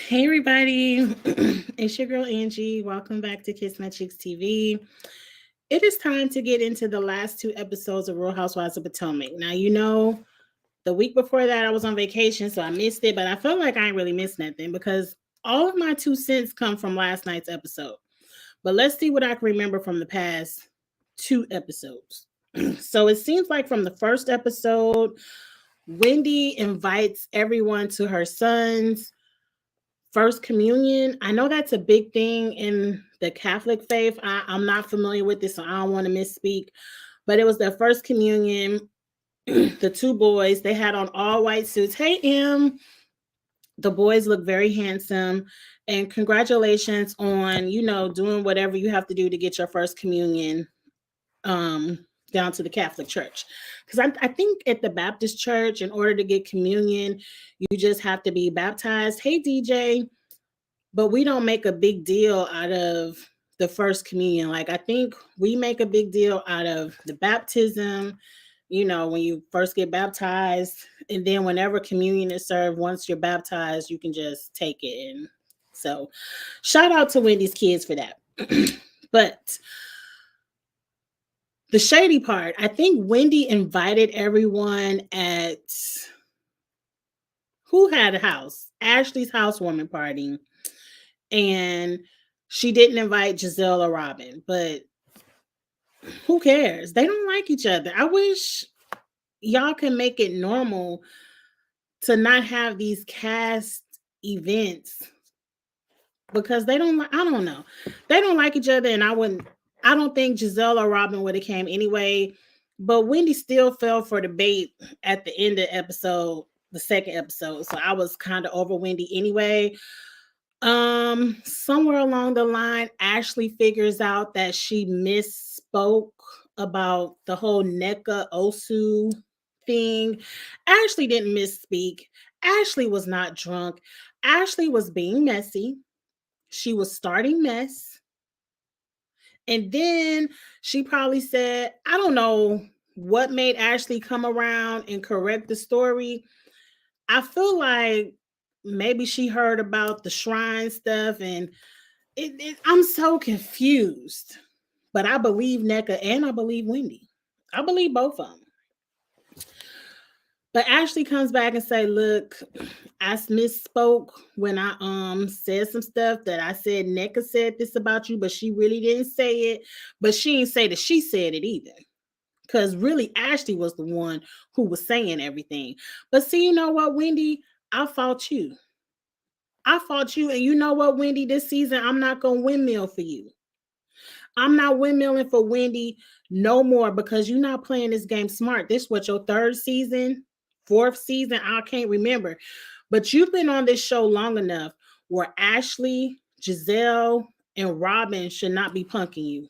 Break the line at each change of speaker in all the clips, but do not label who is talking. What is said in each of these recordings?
Hey everybody, it's your girl Angie. Welcome back to Kiss My Chicks TV. It is time to get into the last two episodes of Real Housewives of Potomac. Now, the week before that I was on vacation, so I missed it, but I felt like I ain't really missed nothing because all of my 2 cents come from last night's episode. But let's see what I can remember from the past two episodes. So it seems like from the first episode, Wendy invites everyone to her son's first communion. I know that's a big thing in the Catholic faith. I'm not familiar with this, so I don't want to misspeak. But it was their first communion. The two boys, they had on all white suits. Hey, M. The boys look very handsome. And congratulations on, doing whatever you have to do to get your first communion um, down to the Catholic Church. Because I think at the Baptist church, in order to get communion, you just have to be baptized. Hey, DJ, but we don't make a big deal out of the first communion. Like, I think we make a big deal out of the baptism, when you first get baptized. And then whenever communion is served, once you're baptized, you can just take it. And so shout out to Wendy's kids for that. But the shady part, I think Wendy invited everyone at who had a house? Ashley's housewarming party. And she didn't invite Giselle or Robin, but who cares? They don't like each other. I wish y'all can make it normal to not have these cast events because they don't I don't know. They don't like each other, and I don't think Giselle or Robin would have came anyway. But Wendy still fell for the bait at the end of the second episode. So I was kind of over Wendy anyway. Somewhere along the line, Ashley figures out that she misspoke about the whole Neka Osu thing. Ashley didn't misspeak. Ashley was not drunk. Ashley was being messy. She was starting mess. And then she probably said, I don't know what made Ashley come around and correct the story. I feel like maybe she heard about the shrine stuff and I'm so confused. But I believe NECA and I believe Wendy. I believe both of them. But Ashley comes back and say, "Look, I misspoke when I said some stuff that I said NECA said this about you, but she really didn't say it. But she didn't say that she said it either." Because really, Ashley was the one who was saying everything. But see, you know what, Wendy? I fought you. I fought you. And you know what, Wendy? This season, I'm not going to windmill for you. I'm not windmilling for Wendy no more because you're not playing this game smart. This what your third season, fourth season, I can't remember. But you've been on this show long enough where Ashley, Giselle, and Robin should not be punking you.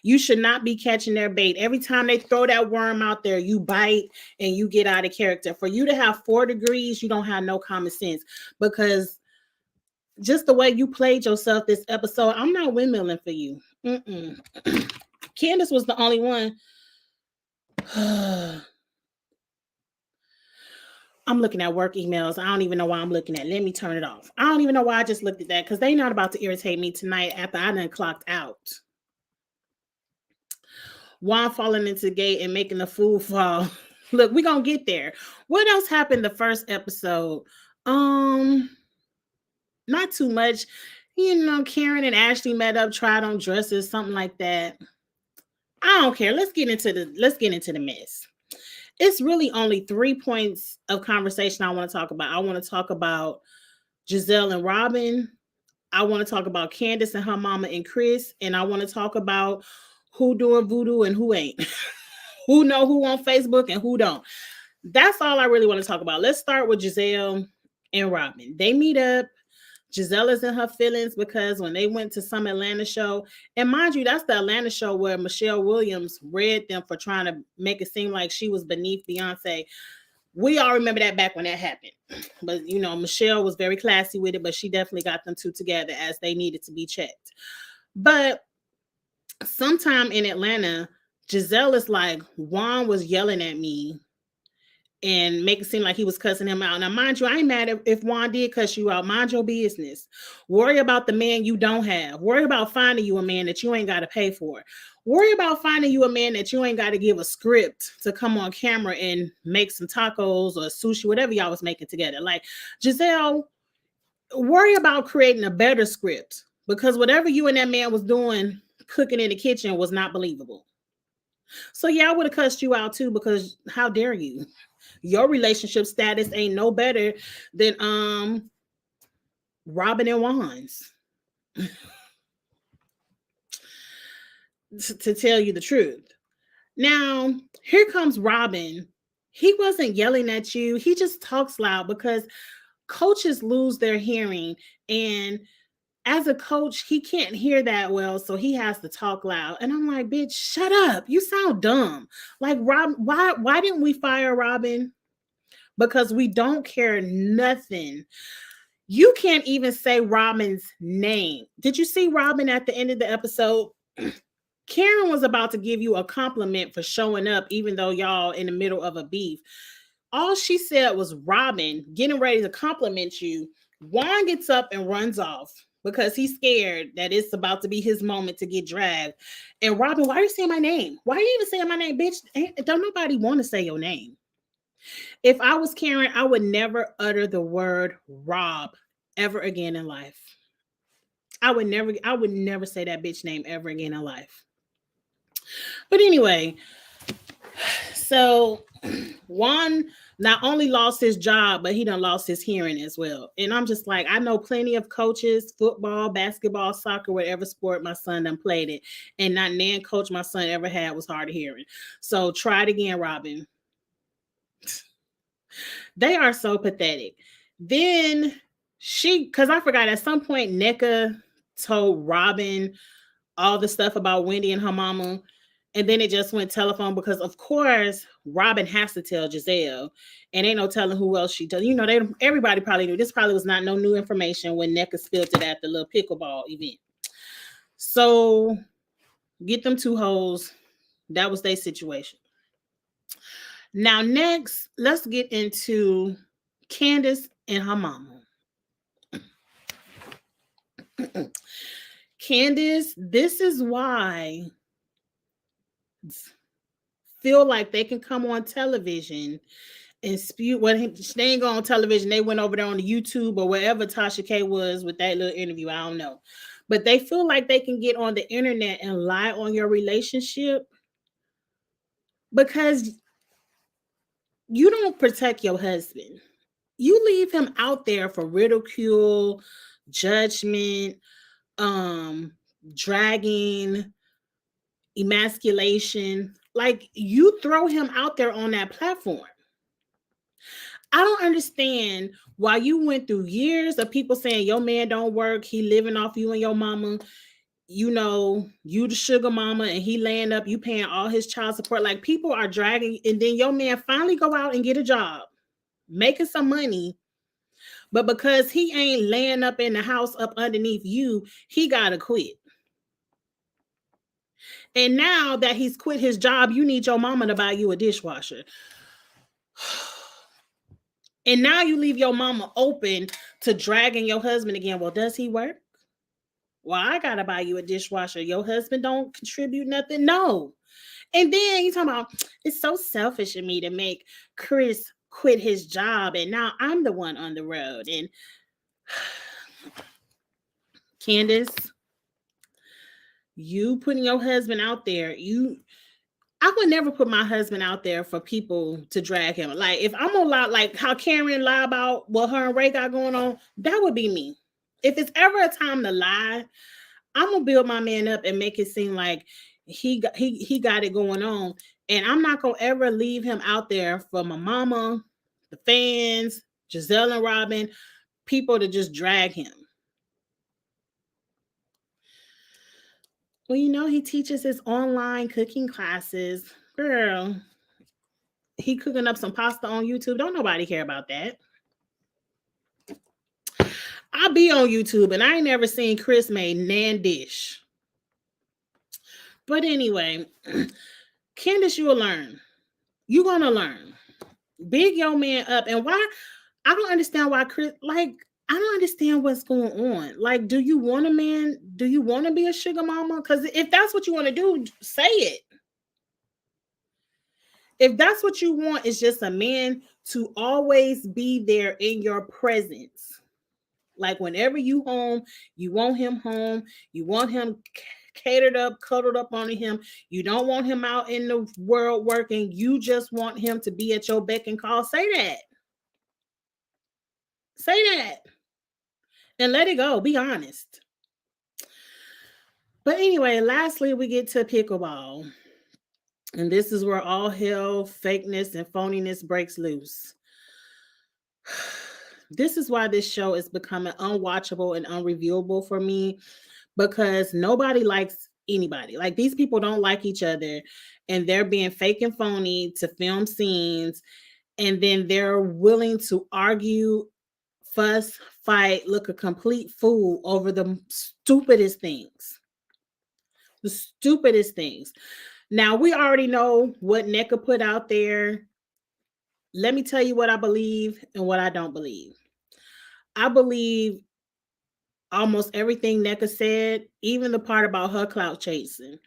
You should not be catching their bait. Every time they throw that worm out there, you bite and you get out of character. For you to have 4 degrees, you don't have no common sense because just the way you played yourself this episode, I'm not windmilling for you. Candace was the only one. I'm looking at work emails. I don't even know why I'm looking at. Let me turn it off. I don't even know why I just looked at that because they not about to irritate me tonight after I done clocked out. Juan falling into the gate and making the fool fall. Look, we gonna get there. What else happened the first episode? Not too much. Karen and Ashley met up, tried on dresses, something like that. I don't care. Let's get into the mess. It's really only 3 points of conversation I want to talk about. I want to talk about Giselle and Robin. I want to talk about Candace and her mama and Chris. And I want to talk about who doing voodoo and who ain't. Who know who on Facebook and who don't. That's all I really want to talk about. Let's start with Giselle and Robin. They meet up. Giselle is in her feelings because when they went to some Atlanta show, and mind you, that's the Atlanta show where Michelle Williams read them for trying to make it seem like she was beneath Beyonce. We all remember that back when that happened. But, Michelle was very classy with it, but she definitely got them two together as they needed to be checked. But sometime in Atlanta, Giselle is like, Juan was yelling at me and make it seem like he was cussing him out. Now, mind you, I ain't mad if Juan did cuss you out. Mind your business. Worry about the man you don't have. Worry about finding you a man that you ain't got to pay for. Worry about finding you a man that you ain't got to give a script to come on camera and make some tacos or sushi, whatever y'all was making together. Like, Gizelle, worry about creating a better script, because whatever you and that man was doing, cooking in the kitchen, was not believable. So yeah, I would have cussed you out too, because how dare you? Your relationship status ain't no better than Robin and Juan's. To tell you the truth. Now, here comes Robin. He wasn't yelling at you. He just talks loud because coaches lose their hearing, and as a coach, he can't hear that well, so he has to talk loud. And I'm like, bitch, shut up. You sound dumb. Like, Rob, why didn't we fire Robin? Because we don't care nothing. You can't even say Robin's name. Did you see Robin at the end of the episode? Karen was about to give you a compliment for showing up, even though y'all in the middle of a beef. All she said was Robin getting ready to compliment you. Juan gets up and runs off because he's scared that it's about to be his moment to get dragged. And Robin, why are you saying my name? Why are you even saying my name, bitch? Don't nobody want to say your name. If I was Karen, I would never utter the word Rob ever again in life. I would never say that bitch name ever again in life. But anyway, so Juan not only lost his job, but he done lost his hearing as well. And I'm just like, I know plenty of coaches, football, basketball, soccer, whatever sport my son done played it, and not nan coach my son ever had was hard of hearing. So try it again, Robin. They are so pathetic. Then because I forgot, at some point, Nneka told Robin all the stuff about Wendy and her mama. And then it just went telephone because, of course, Robin has to tell Gizelle, and ain't no telling who else she told. You know, everybody probably knew. This probably was not no new information when Nneka spilled it at the little pickleball event. So get them two hoes. That was their situation. Now, next, let's get into Candace and her mama. Candace, this is why feel like they can come on television and spew. Well, they ain't go on television. They went over there on the YouTube or wherever Tasha K was with that little interview. I don't know. But they feel like they can get on the internet and lie on your relationship because you don't protect your husband. You leave him out there for ridicule, judgment, dragging, emasculation. Like, you throw him out there on that platform. I don't understand why you went through years of people saying your man don't work, he living off you and your mama, you know, you the sugar mama, and he laying up, you paying all his child support. Like, people are dragging, and then your man finally go out and get a job, making some money, but because he ain't laying up in the house up underneath you, he gotta quit. And now that he's quit his job, you need your mama to buy you a dishwasher. And now you leave your mama open to dragging your husband again. Well, does he work? Well, I gotta buy you a dishwasher. Your husband don't contribute nothing? No. And then you talking about, it's so selfish of me to make Chris quit his job, and now I'm the one on the road. And Candace, you putting your husband out there, I would never put my husband out there for people to drag him. Like, if I'm gonna lie, like how Karen lie about what her and Ray got going on, that would be me. If it's ever a time to lie, I'm gonna build my man up and make it seem like he got it going on. And I'm not gonna ever leave him out there for my mama, the fans, Gizelle and Robin, people to just drag him. Well, you know, he teaches his online cooking classes. Girl, he cooking up some pasta on YouTube. Don't nobody care about that. I'll be on YouTube and I ain't never seen Chris made nan dish. But anyway, Candace, you will learn. You're going to learn. Big your man up. And why? I don't understand why Chris, like, I don't understand what's going on. Like, do you want a man? Do you want to be a sugar mama? Because if that's what you want to do, say it. If that's what you want, is just a man to always be there in your presence. Like, whenever you home, you want him home. You want him catered up, cuddled up on him. You don't want him out in the world working. You just want him to be at your beck and call. Say that. Say that. And let it go. Be honest. But anyway, lastly, we get to pickleball. And this is where all hell, fakeness, and phoniness breaks loose. This is why this show is becoming unwatchable and unreviewable for me, because nobody likes anybody. Like, these people don't like each other, and they're being fake and phony to film scenes, and then they're willing to argue, fuss, fight, look a complete fool over the stupidest things. The stupidest things. Now, we already know what Nneka put out there. Let me tell you what I believe and what I don't believe. I believe almost everything Nneka said, even the part about her clout chasing.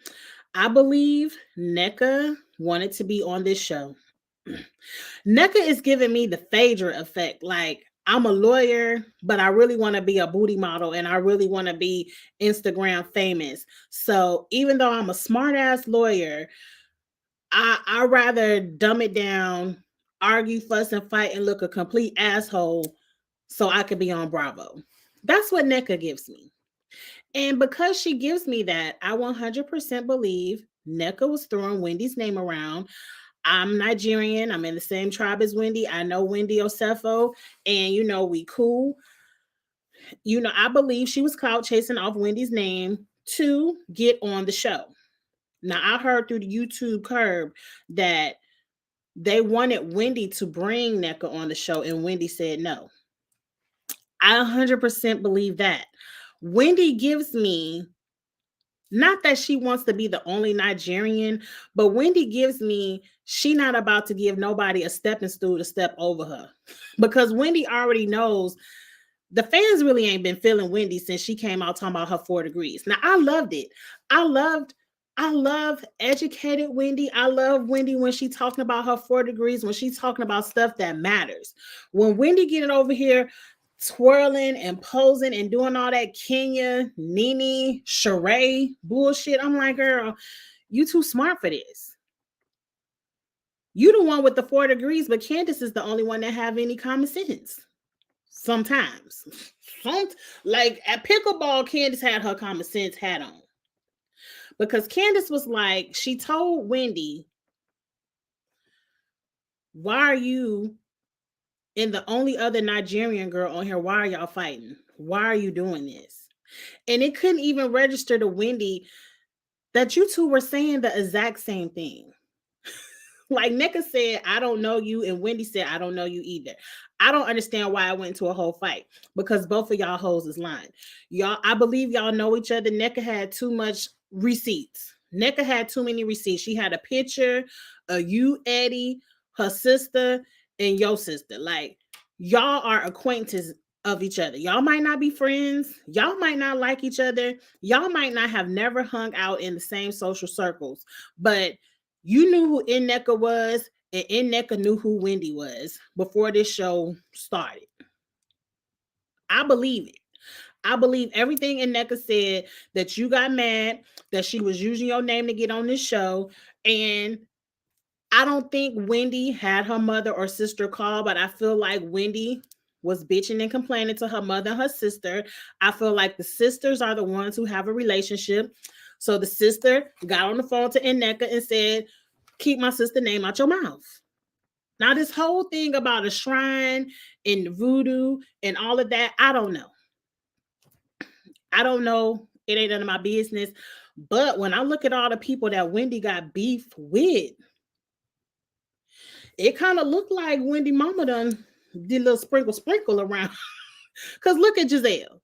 I believe Nneka wanted to be on this show. Nneka is giving me the Phaedra effect. Like, I'm a lawyer, but I really want to be a booty model and I really want to be Instagram famous. So even though I'm a smart ass lawyer, I rather dumb it down, argue, fuss, and fight, and look a complete asshole so I could be on Bravo. That's what Nneka gives me. And because she gives me that, I 100% believe Nneka was throwing Wendy's name around. I'm Nigerian. I'm in the same tribe as Wendy. I know Wendy Osefo, and we cool. I believe she was clout chasing off Wendy's name to get on the show. Now, I heard through the YouTube curb that they wanted Wendy to bring Nneka on the show, and Wendy said no. I 100% believe that. Wendy gives me, not that she wants to be the only Nigerian, but Wendy gives me, she not about to give nobody a stepping stool to step over her. Because Wendy already knows the fans really ain't been feeling Wendy since she came out talking about her 4 degrees. Now, I loved it. I love educated Wendy. I love Wendy when she talking about her 4 degrees, when she's talking about stuff that matters. When Wendy getting over here twirling and posing and doing all that Kenya, Nene, Sheree bullshit, I'm like, girl, you too smart for this. You the one with the 4 degrees, but Candace is the only one that have any common sense. Sometimes. Like at pickleball, Candace had her common sense hat on. Because Candace was like, she told Wendy, why are you and the only other Nigerian girl on here, why are y'all fighting? Why are you doing this? And it couldn't even register to Wendy that you two were saying the exact same thing. Like Nneka said, I don't know you, and Wendy said, I don't know you either. I don't understand why I went into a whole fight, because both of y'all hoes is lying. Y'all, I believe y'all know each other. Nneka had too much receipts. Nneka had too many receipts. She had a picture of you, Eddie, her sister, and your sister. Like, y'all are acquaintances of each other. Y'all might not be friends. Y'all might not like each other. Y'all might not have never hung out in the same social circles, but you knew who Nneka was, and Nneka knew who Wendy was before this show started. I believe it. I believe everything Nneka said, that you got mad, that she was using your name to get on this show. And I don't think Wendy had her mother or sister call, but I feel like Wendy was bitching and complaining to her mother and her sister. I feel like the sisters are the ones who have a relationship. So the sister got on the phone to Nneka and said, keep my sister's name out your mouth. Now, this whole thing about a shrine and voodoo and all of that, I don't know. I don't know. It ain't none of my business. But when I look at all the people that Wendy got beef with, it kind of looked like Wendy mama done did a little sprinkle around. Because look at Giselle.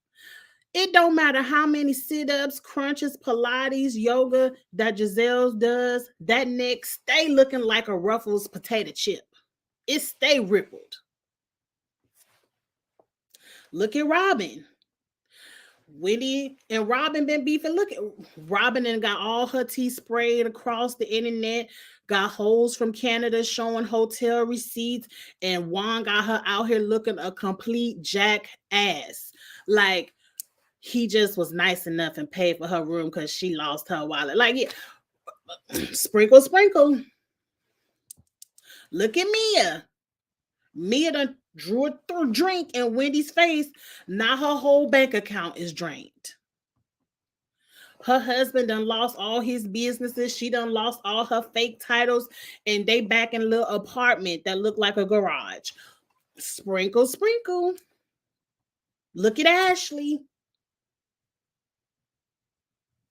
It don't matter how many sit-ups, crunches, Pilates, yoga that Giselle does, that neck stay looking like a Ruffles potato chip. It stay rippled. Look at Robin. Wendy and Robin been beefing. Look at Robin and got all her tea sprayed across the internet. Got hoes from Canada showing hotel receipts, and Juan got her out here looking a complete jackass. Like he just was nice enough and paid for her room because she lost her wallet. Like, yeah, sprinkle, sprinkle. Look at Mia. Mia done drew a drink in Wendy's face. Now her whole bank account is drained. Her husband done lost all his businesses. She done lost all her fake titles. And they back in a little apartment that looked like a garage. Sprinkle, sprinkle. Look at Ashley.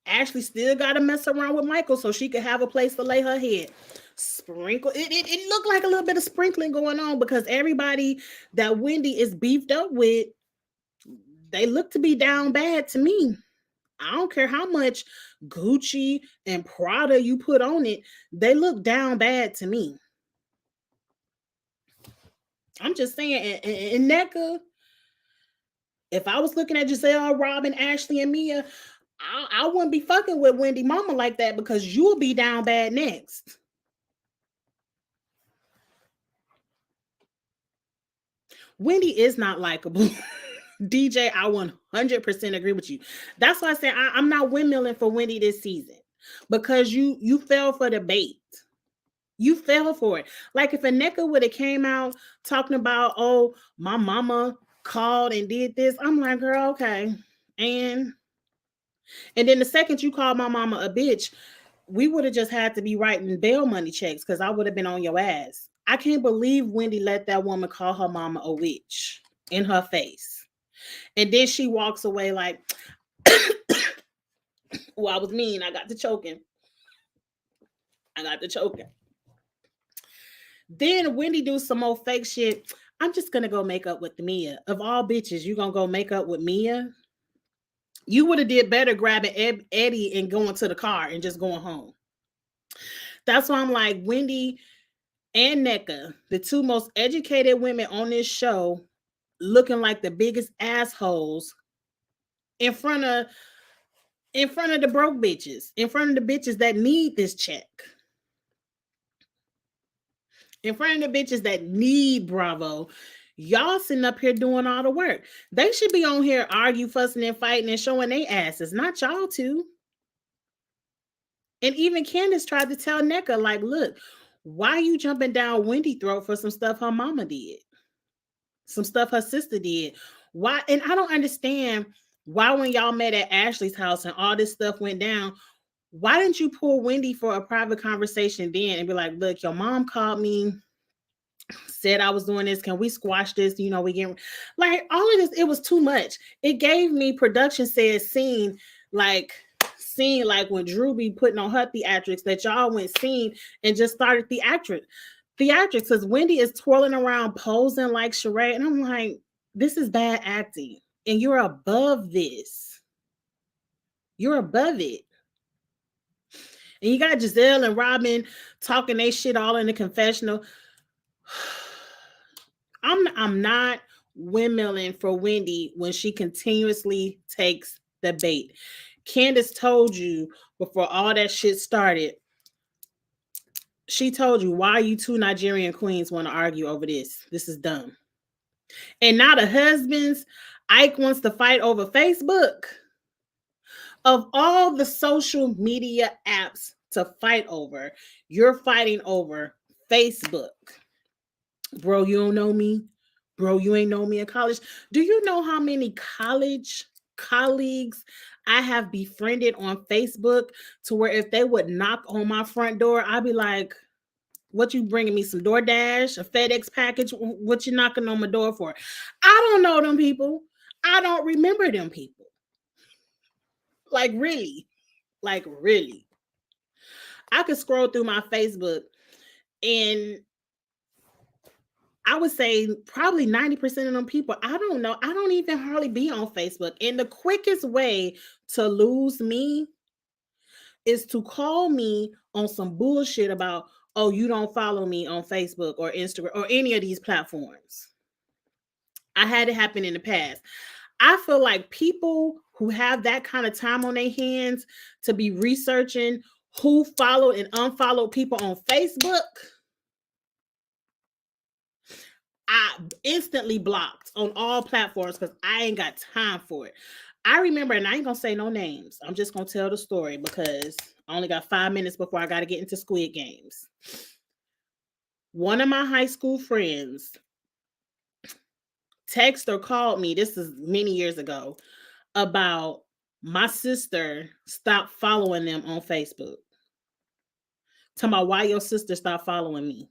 Ashley still got to mess around with Michael so she could have a place to lay her head. Sprinkle. It looked like a little bit of sprinkling going on because everybody that Wendy is beefed up with, they look to be down bad to me. I don't care how much Gucci and Prada you put on it, they look down bad to me. I'm just saying, and NECA, if I was looking at Giselle, Robin, Ashley, and Mia, I wouldn't be fucking with Wendy Mama like that because you'll be down bad next. Wendy is not likable. DJ, I 100% agree with you. That's why I said I'm not windmilling for Wendy this season because you fell for the bait. You fell for it. Like if a NECA would have came out talking about, oh, my mama called and did this, I'm like, girl, okay. And then the second you called my mama a bitch, we would have just had to be writing bail money checks because I would have been on your ass. I can't believe Wendy let that woman call her mama a witch in her face. And then she walks away like, well, I was mean. I got to choking. Then Wendy do some more fake shit. I'm just going to go make up with Mia. Of all bitches, you going to go make up with Mia? You would have did better grabbing Eddie and going to the car and just going home. That's why I'm like, Wendy and NECA, the two most educated women on this show, looking like the biggest assholes in front of the broke bitches, in front of the bitches that need this check, in front of the bitches that need Bravo. Y'all sitting up here doing all the work. They should be on here arguing, fussing, and fighting and showing their asses, not y'all two. And even Candace tried to tell NECA, like, look, why are you jumping down Wendy's throat for some stuff her mama did? Some stuff her sister did. Why? And I don't understand why when y'all met at Ashley's house and all this stuff went down, why didn't you pull Wendy for a private conversation then and be like, look, your mom called me, said I was doing this. Can we squash this? You know, we get like all of this. It was too much. It gave me production said scene like when Drew be putting on her theatrics that y'all went scene and just started theatrics because Wendy is twirling around posing like Sheree. And I'm like, this is bad acting. And you're above this. You're above it. And you got Giselle and Robin talking they shit all in the confessional. I'm not windmilling for Wendy when she continuously takes the bait. Candace told you before all that shit started, she told you, why you two Nigerian queens want to argue over this? This is dumb. And now the husbands, Ike wants to fight over Facebook. Of all the social media apps to fight over, you're fighting over Facebook. Bro, you don't know me. Bro, you ain't know me in college. Do you know how many college colleagues I have befriended on Facebook to where if they would knock on my front door, I'd be like, what you bringing me, some DoorDash, a FedEx package? What you knocking on my door for? I don't know them people. I don't remember them people. Like really. I could scroll through my Facebook and I would say probably 90% of them people, I don't know. I don't even hardly be on Facebook. And the quickest way to lose me is to call me on some bullshit about, oh, you don't follow me on Facebook or Instagram or any of these platforms. I had it happen in the past. I feel like people who have that kind of time on their hands to be researching who followed and unfollowed people on Facebook, I instantly blocked on all platforms because I ain't got time for it. I remember, and I ain't gonna say no names. I'm just gonna tell the story because I only got 5 minutes before I got to get into Squid Games. One of my high school friends texted or called me, this is many years ago, about my sister stopped following them on Facebook. Talking about why your sister stopped following me.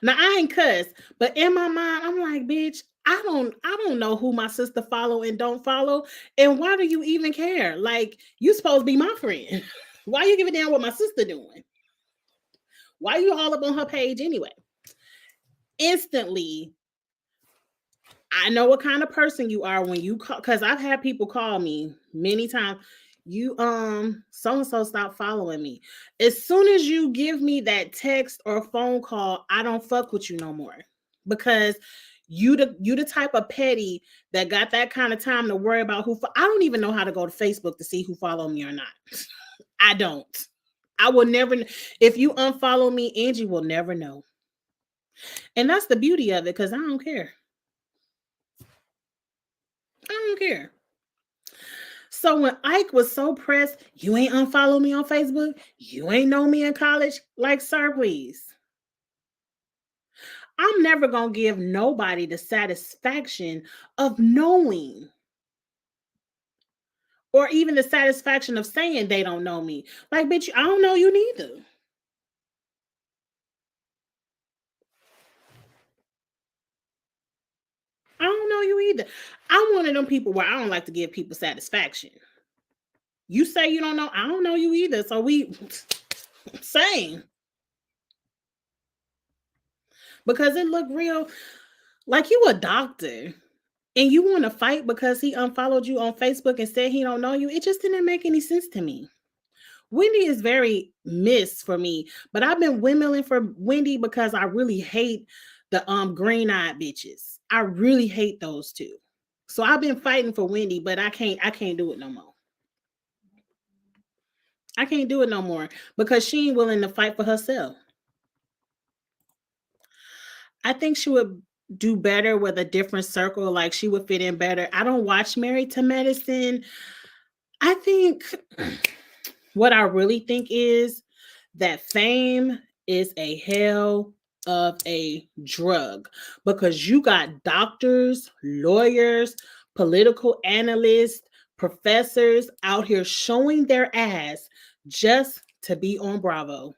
Now I ain't cuss, but in my mind, I'm like, bitch, I don't know who my sister follow and don't follow. And why do you even care? Like, you supposed to be my friend. Why you give a damn what my sister doing? Why you all up on her page anyway? Instantly, I know what kind of person you are when you call, because I've had people call me many times. You so and so stop following me. As soon as you give me that text or phone call, I don't fuck with you no more. Because you the type of petty that got that kind of time to worry about who I don't even know how to go to Facebook to see who follow me or not. I don't. I will never. If you unfollow me, Angie will never know. And that's the beauty of it, because I don't care. I don't care. So when Ike was so pressed, you ain't unfollow me on Facebook, you ain't know me in college, like, sir, please. I'm never gonna give nobody the satisfaction of knowing, or even the satisfaction of saying they don't know me. Like, bitch, I don't know you neither. I don't know you either. I'm one of them people where I don't like to give people satisfaction. You say you don't know, I don't know you either. So we same. Because it looked real like you a doctor and you want to fight because he unfollowed you on Facebook and said he don't know you. It just didn't make any sense to me. Wendy is very miss for me, but I've been windmilling for Wendy because I really hate the green-eyed bitches. I really hate those two. So I've been fighting for Wendy, but I can't do it no more. I can't do it no more because she ain't willing to fight for herself. I think she would do better with a different circle. Like, she would fit in better. I don't watch Married to Medicine. I think what I really think is that fame is a hell of a drug, because you got doctors, lawyers, political analysts, professors out here showing their ass just to be on Bravo.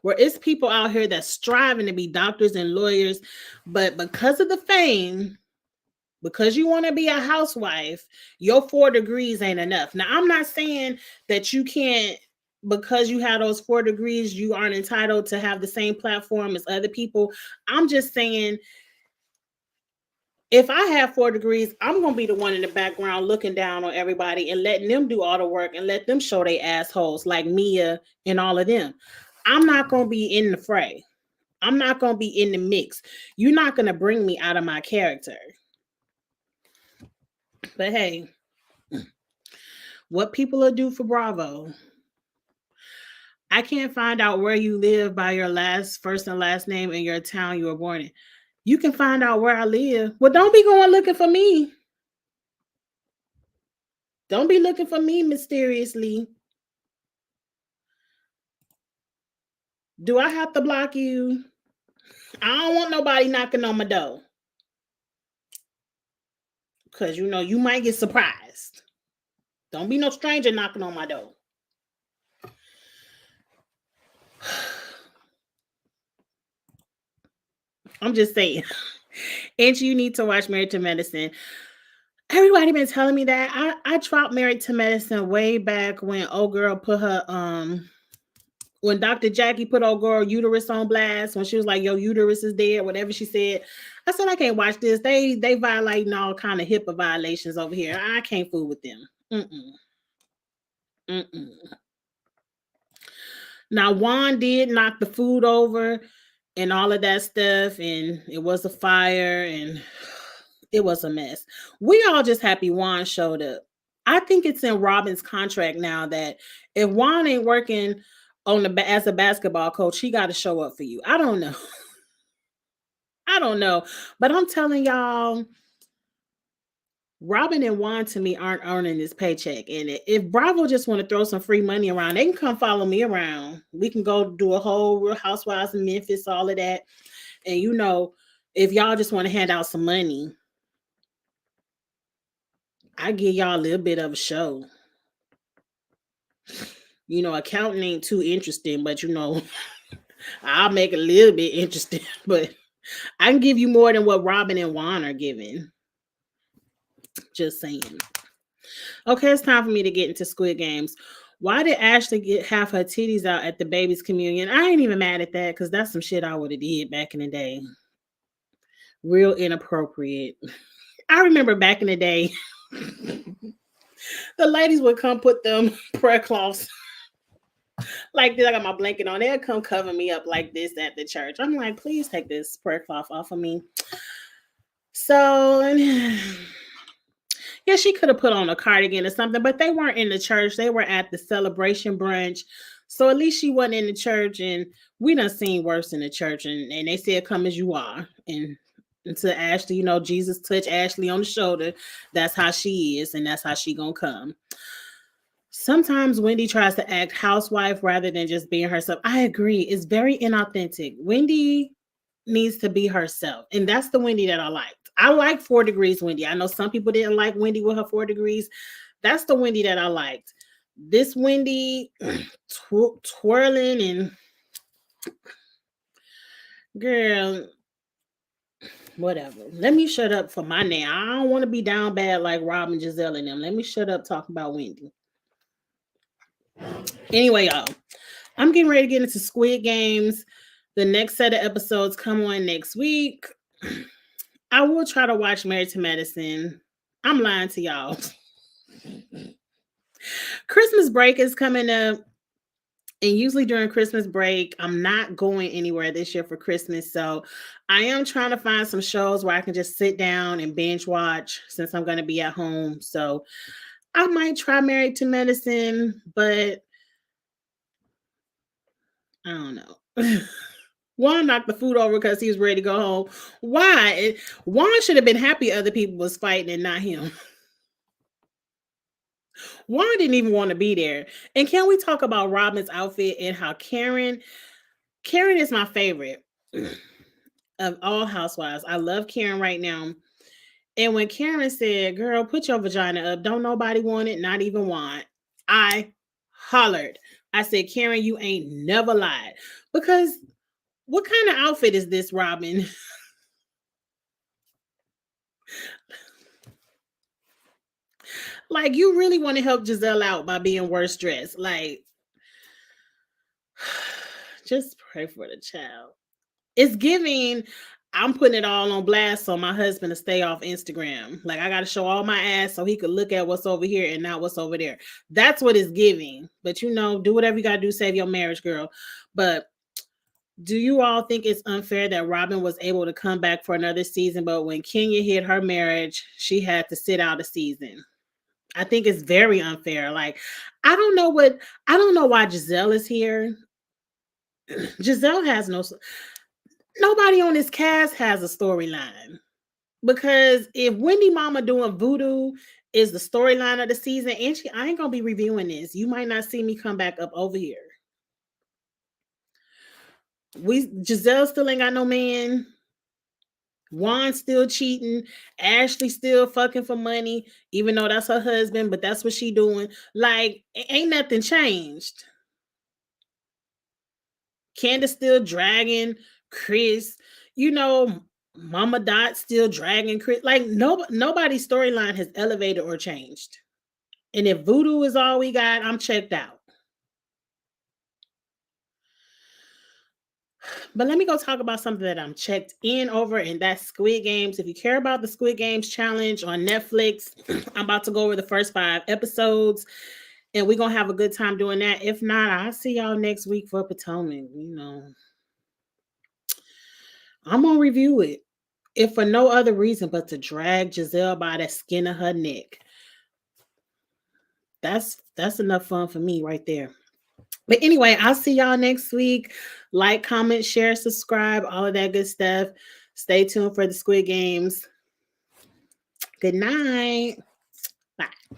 Where it's people out here that's striving to be doctors and lawyers, but because of the fame, because you want to be a housewife, your 4 degrees ain't enough. Now, I'm not saying that you can't, because you have those 4 degrees, you aren't entitled to have the same platform as other people. I'm just saying, if I have 4 degrees, I'm going to be the one in the background looking down on everybody and letting them do all the work and let them show their assholes, like Mia and all of them. I'm not going to be in the fray. I'm not going to be in the mix. You're not going to bring me out of my character. But hey, what people will do for Bravo. I can't find out where you live by your first and last name and your town you were born in. You can find out where I live. Well, don't be going looking for me. Don't be looking for me mysteriously. Do I have to block you? I don't want nobody knocking on my door. Because, you might get surprised. Don't be no stranger knocking on my door. I'm just saying. And you need to watch Married to Medicine. Everybody been telling me that. I dropped Married to Medicine way back when old girl put her when Dr. Jackie put old girl uterus on blast, when she was like, your uterus is dead, whatever she said. I said, I can't watch this. They violating all kind of HIPAA violations over here. I can't fool with them. Mm-mm. Now, Juan did knock the food over and all of that stuff, and it was a fire, and it was a mess. We all just happy Juan showed up. I think it's in Robin's contract now that if Juan ain't working as a basketball coach, he got to show up for you. I don't know. I don't know, but I'm telling y'all, Robin and Juan to me aren't earning this paycheck. And if Bravo just want to throw some free money around, they can come follow me around. We can go do a whole Real Housewives in Memphis, all of that. And if y'all just want to hand out some money, I give y'all a little bit of a show. Accounting ain't too interesting, but I'll make it a little bit interesting. But I can give you more than what Robin and Juan are giving. Just saying. Okay, it's time for me to get into Squid Games. Why did Ashley have her titties out at the baby's communion? I ain't even mad at that because that's some shit I would have did back in the day. Real inappropriate. I remember back in the day, the ladies would come put them prayer cloths like this. I got my blanket on. They'll come cover me up like this at the church. I'm like, please take this prayer cloth off of me. So, yeah, she could have put on a cardigan or something, but they weren't in the church. They were at the celebration brunch. So at least she wasn't in the church, and we done seen worse in the church. And they said, come as you are. And to Ashley, Jesus touched Ashley on the shoulder. That's how she is, and that's how she gonna come. Sometimes Wendy tries to act housewife rather than just being herself. I agree. It's very inauthentic. Wendy needs to be herself. And that's the Wendy that I liked. I like 4 Degrees Wendy. I know some people didn't like Wendy with her 4 degrees. That's the Wendy that I liked. This Wendy twirling and girl, whatever. Let me shut up for my name. I don't want to be down bad like Robin, Giselle, and them. Let me shut up talking about Wendy. Anyway, y'all, I'm getting ready to get into Squid Games. The next set of episodes come on next week. I will try to watch Married to Medicine. I'm lying to y'all. Christmas break is coming up. And usually during Christmas break, I'm not going anywhere this year for Christmas. So I am trying to find some shows where I can just sit down and binge watch since I'm going to be at home. So I might try Married to Medicine, but I don't know. Juan knocked the food over because he was ready to go home. Why? Juan should have been happy other people was fighting and not him. Juan didn't even want to be there. And can we talk about Robin's outfit and how Karen is my favorite of all housewives. I love Karen right now. And when Karen said, girl, put your vagina up, don't nobody want it, not even Juan, I hollered. I said, Karen, you ain't never lied. Because what kind of outfit is this, Robin? Like, you really want to help Giselle out by being worse dressed. Like, just pray for the child. It's giving, I'm putting it all on blast so my husband to stay off Instagram. Like, I got to show all my ass so he could look at what's over here and not what's over there. That's what it's giving. But, do whatever you got to do, save your marriage, girl. But do you all think it's unfair that Robin was able to come back for another season, but when Kenya hit her marriage, she had to sit out a season? I think it's very unfair. Like, I don't know why Giselle is here. Giselle has nobody on this cast has a storyline. Because if Wendy Mama doing voodoo is the storyline of the season, and I ain't gonna be reviewing this. You might not see me come back up over here. Giselle still ain't got no man. Juan still cheating. Ashley still fucking for money, even though that's her husband, but that's what she doing. Like, ain't nothing changed. Candace still dragging Chris. Mama Dot still dragging Chris. Like, nobody's storyline has elevated or changed. And if voodoo is all we got, I'm checked out. But let me go talk about something that I'm checked in over, and that's Squid Games. If you care about the Squid Games challenge on Netflix, I'm about to go over the first 5 episodes. And we're gonna have a good time doing that. If not, I'll see y'all next week for Potomac. I'm gonna review it. If for no other reason but to drag Giselle by the skin of her neck. That's enough fun for me right there. But anyway, I'll see y'all next week. Like, comment, share, subscribe, all of that good stuff. Stay tuned for the Squid Games. Good night. Bye.